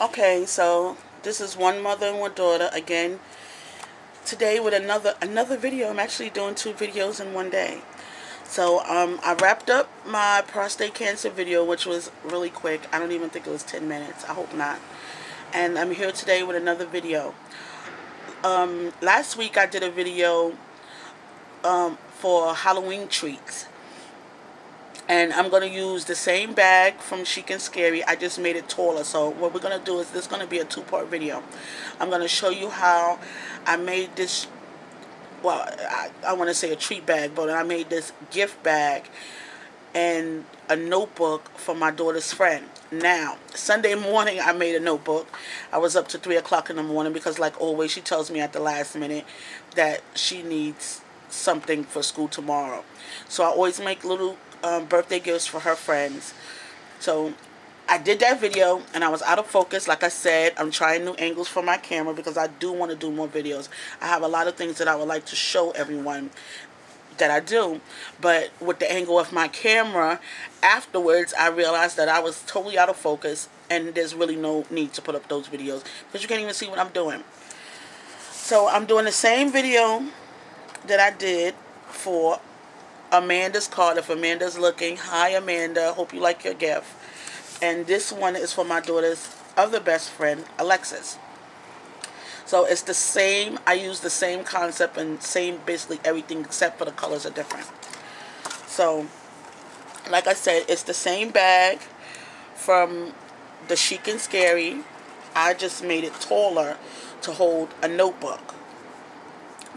Okay, so this is one mother and one daughter again today with another video. I'm actually doing two videos in one day. So I wrapped up my prostate cancer video, which was really quick. I don't even think it was 10 minutes. I hope not. And I'm here today with another video. Last week I did a video for Halloween treats. And I'm going to use the same bag from Chic and Scary. I just made it taller. So what we're going to do is this is going to be a two-part video. I'm going to show you how I made this, well, I want to say a treat bag, but I made this gift bag and a notebook for my daughter's friend. Now, Sunday morning I made a notebook. I was up to 3 o'clock in the morning because, like always, she tells me at the last minute that she needs something for school tomorrow. So I always make little birthday gifts for her friends. So I did that video and I was out of focus. Like I said, I'm trying new angles for my camera because I do want to do more videos. I have a lot of things that I would like to show everyone that I do, but with the angle of my camera afterwards I realized that I was totally out of focus and there's really no need to put up those videos because you can't even see what I'm doing. So I'm doing the same video that I did for Amanda's card. If Amanda's looking, hi Amanda, hope you like your gift. And this one is for my daughter's other best friend, Alexis. So it's the same, I use the same concept and same basically everything except for the colors are different. So, like I said, it's the same bag from the Chic and Scary. I just made it taller to hold a notebook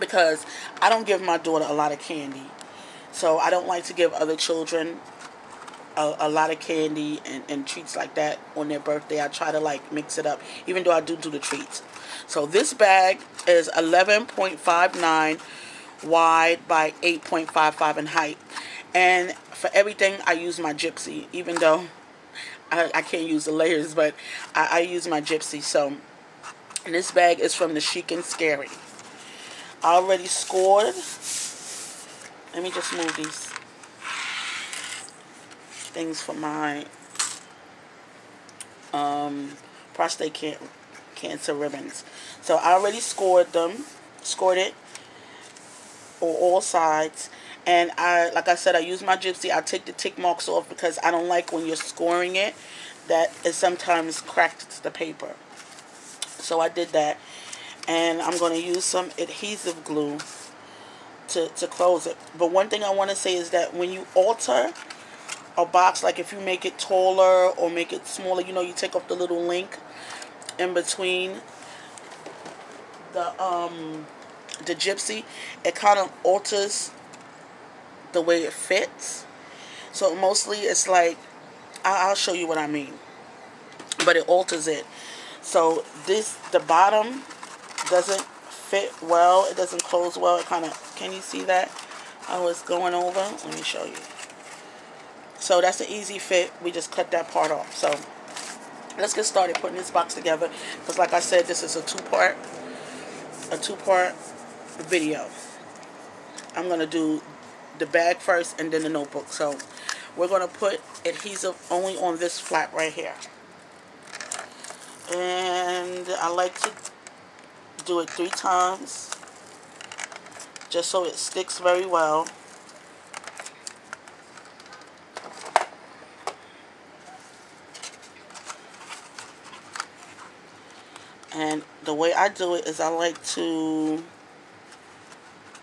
because I don't give my daughter a lot of candy. So I don't like to give other children a lot of candy and treats like that on their birthday. I try to like mix it up, even though I do the treats. So this bag is 11.59 wide by 8.55 in height. And for everything, I use my Gypsy, even though I can't use the layers, but I use my Gypsy. So, and this bag is from the Chic and Scary. I already scored. Let me just move these things for my prostate cancer ribbons. So I already scored it on all sides. And like I said, I use my Gypsy. I take the tick marks off because I don't like when you're scoring it that it sometimes cracks the paper. So I did that. And I'm going to use some adhesive glue to close it. But one thing I want to say is that when you alter a box, like if you make it taller or make it smaller, you know, you take off the little link in between the Gypsy, it kind of alters the way it fits. So mostly it's like, I'll show you what I mean, but it alters it. So the bottom doesn't fit well, it doesn't close well. It kind of, can you see that how it's going over? Let me show you. So that's an easy fit. We just cut that part off. So let's get started putting this box together because, like I said, this is a two-part video. I'm gonna do the bag first and then the notebook. So we're gonna put adhesive only on this flap right here, and I like to do it 3 times just so it sticks very well. And the way I do it is I like to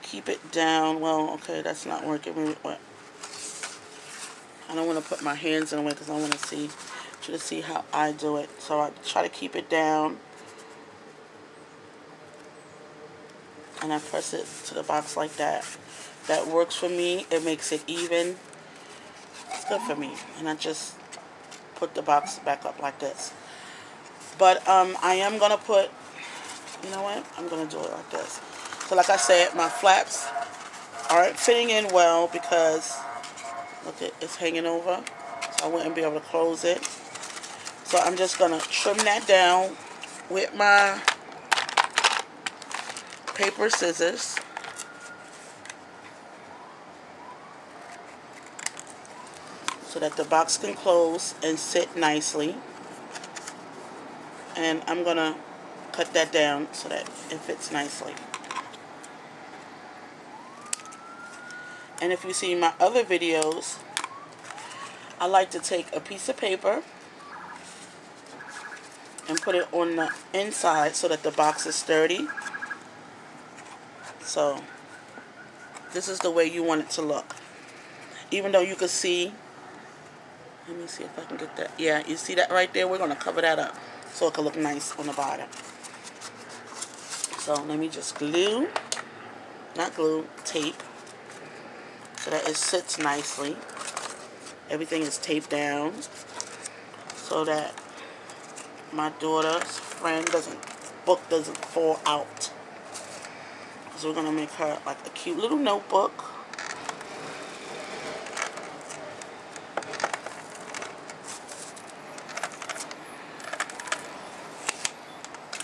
keep it down. Well, okay, that's not working. I don't want to put my hands in the way because I want to see you to see how I do it. So I try to keep it down. And I press it to the box like that. That works for me. It makes it even. It's good for me. And I just put the box back up like this. But I am going to put, you know what? I'm going to do it like this. So like I said, my flaps aren't fitting in well because, look, it's hanging over. So I wouldn't be able to close it. So I'm just going to trim that down with my paper scissors. So that the box can close and sit nicely. And I'm going to cut that down so that it fits nicely. And if you see my other videos, I like to take a piece of paper and put it on the inside so that the box is sturdy. So this is the way you want it to look. Even though you can see, let me see if I can get that. Yeah, you see that right there? We're going to cover that up so it can look nice on the bottom. So let me just glue, not glue, tape, so that it sits nicely. Everything is taped down so that my daughter's friend book doesn't fall out. So we're going to make her like a cute little notebook.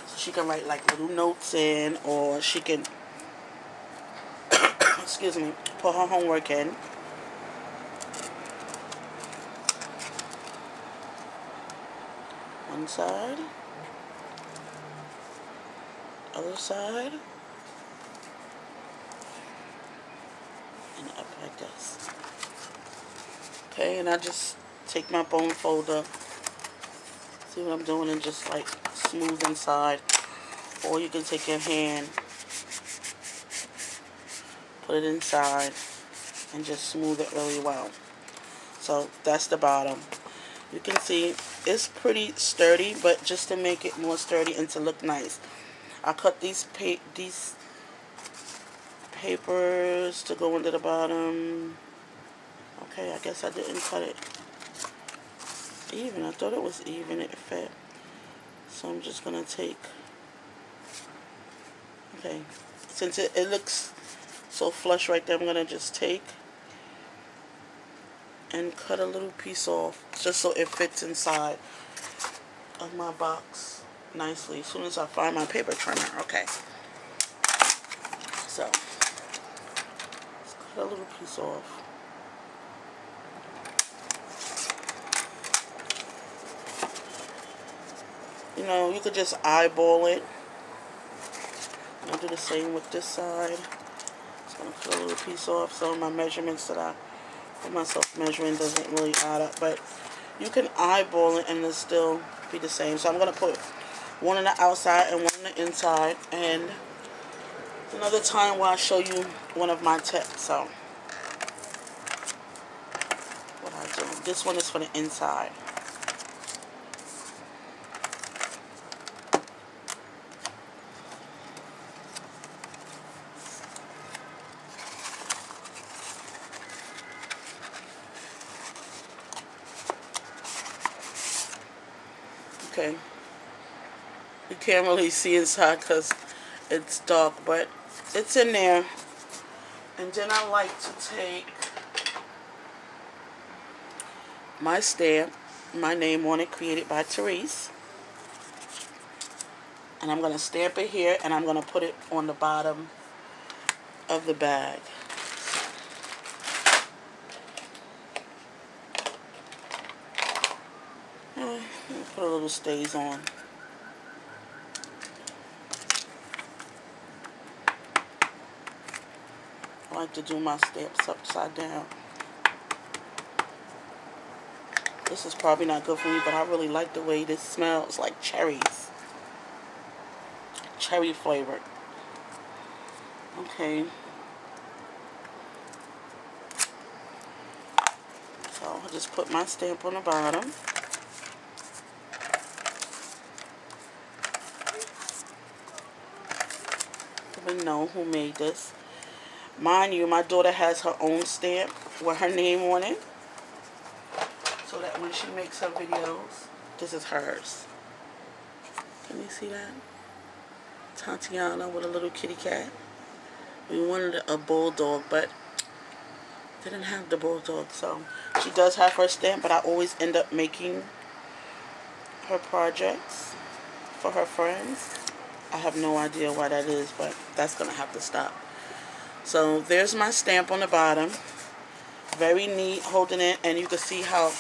So she can write like little notes in, or she can, excuse me, put her homework in. One side, other side, and up like this. Okay, and I just take my bone folder, see what I'm doing, and just like smooth inside. Or you can take your hand, put it inside, and just smooth it really well. So that's the bottom. You can see it's pretty sturdy, but just to make it more sturdy and to look nice, I cut these papers to go into the bottom. Okay, I guess I didn't cut it even. I thought it was even, it fit. So I'm just gonna take, okay, since it looks so flush right there, I'm gonna just take and cut a little piece off just so it fits inside of my box nicely as soon as I find my paper trimmer. Okay, so let's cut a little piece off. You know, you could just eyeball it. I'll do the same with this side. Just gonna cut a little piece off so my measurements that I put myself measuring doesn't really add up, but you can eyeball it and it'll still be the same. So I'm going to put one on the outside and one on the inside, and another time where I'll show you one of my tips. So what I do, this one is for the inside. Okay, you can't really see inside because it's dark, but it's in there. And then I like to take my stamp, my name on it, created by Therese, and I'm going to stamp it here, and I'm going to put it on the bottom of the bag. Put a little stays on. I like to do my stamps upside down. This is probably not good for me, but I really like the way this smells, like cherries. Cherry flavored. Okay. So I'll just put my stamp on the bottom. We know who made this. Mind you, my daughter has her own stamp with her name on it, so that when she makes her videos, this is hers. Can you see that? Tatiana with a little kitty cat. We wanted a bulldog, but didn't have the bulldog, so she does have her stamp, but I always end up making her projects for her friends. I have no idea why that is, but that's going to have to stop. So there's my stamp on the bottom. Very neat holding it, and you can see how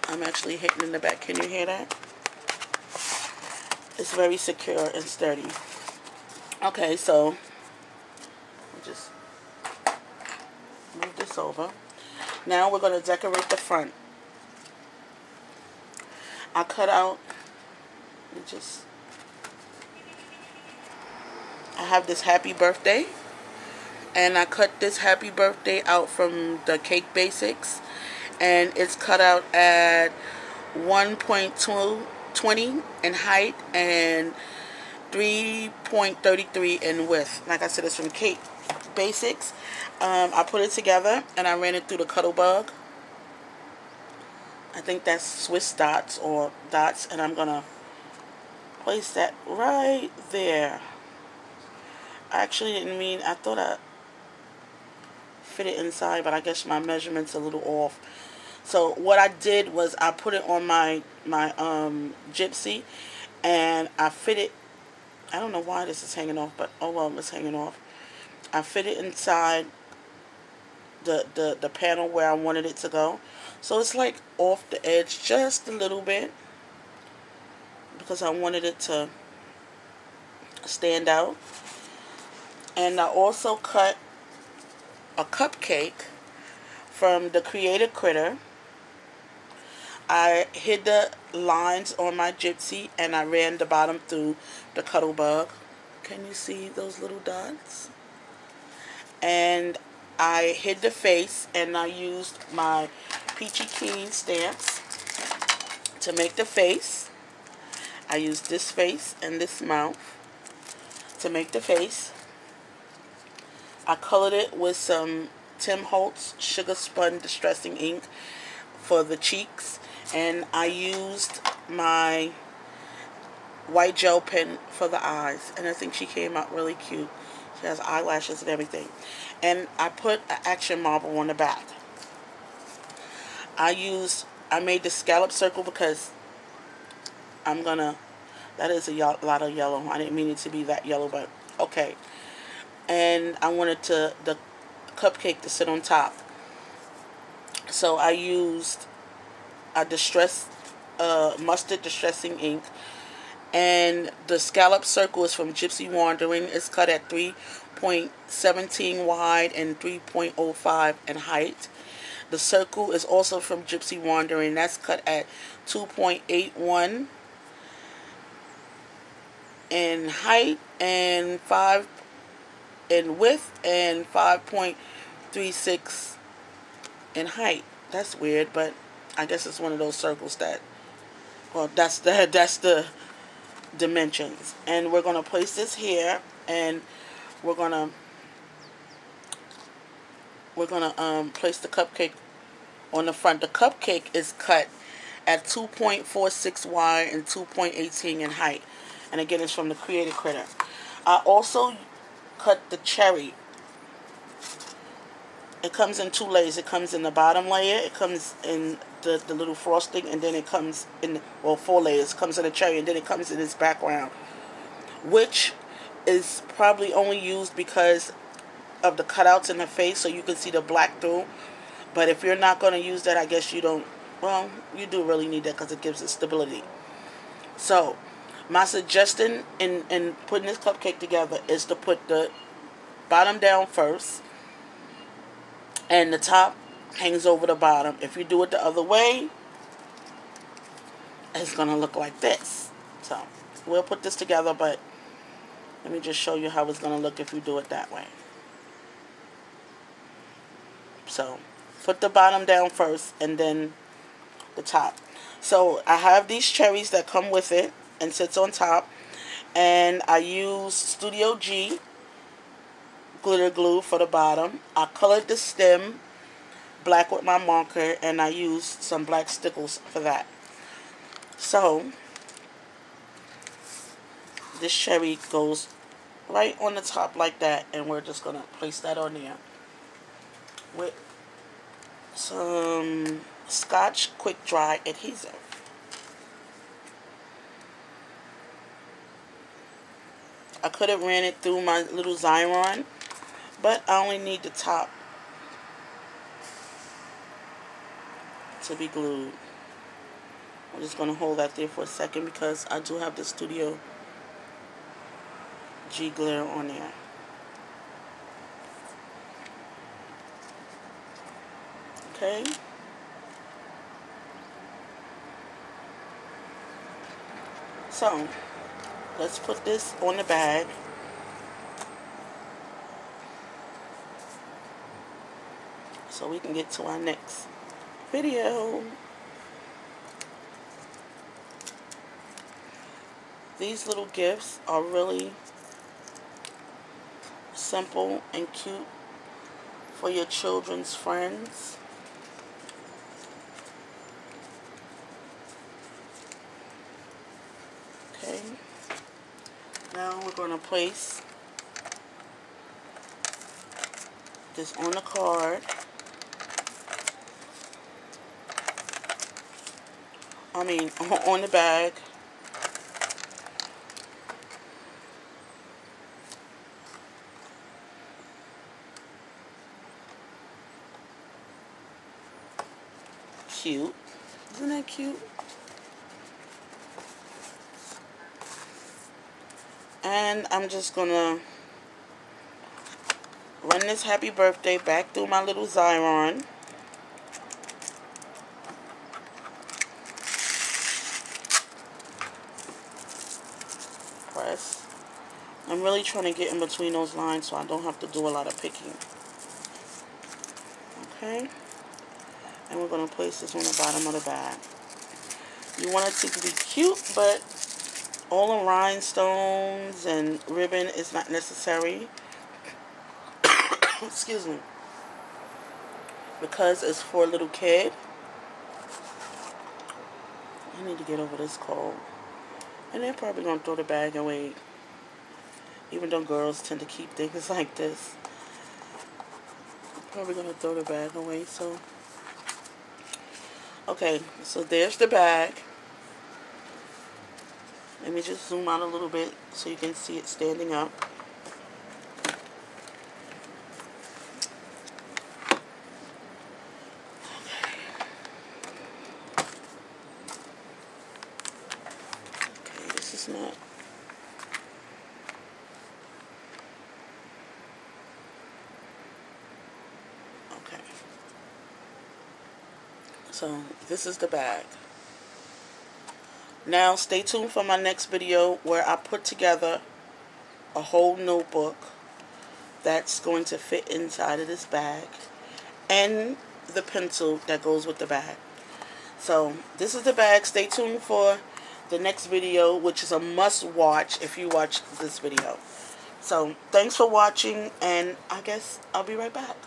I'm actually hitting in the back. Can you hear that? It's very secure and sturdy. Okay, so just move this over. Now we're going to decorate the front. I cut out, I have this happy birthday, and I cut this happy birthday out from the Cake Basics, and it's cut out at 1.20 in height and 3.33 in width. Like I said, it's from Cake Basics. I put it together and I ran it through the Cuddle Bug. I think that's Swiss dots or dots, and I'm gonna place that right there. I actually didn't mean, I thought I fit it inside, but I guess my measurement's a little off. So what I did was I put it on my gypsy, and I fit it. I don't know why this is hanging off, but oh well, it's hanging off. I fit it inside the panel where I wanted it to go. So it's like off the edge just a little bit, because I wanted it to stand out. And I also cut a cupcake from the Creative Critter. I hid the lines on my gypsy and I ran the bottom through the Cuddle Bug. Can you see those little dots? And I hid the face, and I used my Peachy Keen stamps to make the face. I used this face and this mouth to make the face. I colored it with some Tim Holtz Sugar Spun Distressing Ink for the cheeks, and I used my white gel pen for the eyes, and I think she came out really cute. She has eyelashes and everything. And I put an action marble on the back. I made the scallop circle because that is a lot of yellow. I didn't mean it to be that yellow, but okay. And I wanted the cupcake to sit on top. So I used a mustard distressing ink. And the scallop circle is from Gypsy Wandering. It's cut at 3.17 wide and 3.05 in height. The circle is also from Gypsy Wandering. That's cut at 2.81 in height and 5 in width and 5.36 in height. That's weird, but I guess it's one of those circles that, well, that's the dimensions. And we're going to place this here, and we're going to place the cupcake on the front. The cupcake is cut at 2.46 wide and 2.18 in height, and again, it's from the Creative Critter. I also cut the cherry. It comes in 2 layers. It comes in the bottom layer, it comes in the little frosting, and then it comes in, well, 4 layers. It comes in the cherry, and then it comes in this background, which is probably only used because of the cutouts in the face, so you can see the black through. But if you're not going to use that, I guess you don't, well, you do really need that because it gives it stability. So my suggestion in putting this cupcake together is to put the bottom down first, and the top hangs over the bottom. If you do it the other way, it's going to look like this. So we'll put this together, but let me just show you how it's going to look if you do it that way. So put the bottom down first and then the top. So I have these cherries that come with it and sits on top, and I use Studio G glitter glue for the bottom. I colored the stem black with my marker, and I used some black stickles for that. So this cherry goes right on the top like that, and we're just going to place that on there with some Scotch Quick Dry adhesive. I could have ran it through my little Xyron, but I only need the top to be glued. I'm just going to hold that there for a second because I do have the Studio G glitter on there. Okay. So, let's put this on the bag. So we can get to our next video. These little gifts are really simple and cute for your children's friends. Okay. Now we're going to place this on the card. On the bag. Cute. Isn't that cute? And I'm just gonna run this happy birthday back through my little Xyron. Press. I'm really trying to get in between those lines so I don't have to do a lot of picking. Okay. And we're going to place this on the bottom of the bag. You want it to be cute, but all the rhinestones and ribbon is not necessary. Excuse me. Because it's for a little kid. I need to get over this cold. And they're probably going to throw the bag away. Even though girls tend to keep things like this. Probably going to throw the bag away, so. Okay, so there's the bag. Let me just zoom out a little bit so you can see it standing up. Okay, this is not. Okay. So, this is the bag. Now, stay tuned for my next video where I put together a whole notebook that's going to fit inside of this bag and the pencil that goes with the bag. So, this is the bag. Stay tuned for the next video, which is a must-watch if you watch this video. So, thanks for watching, and I guess I'll be right back.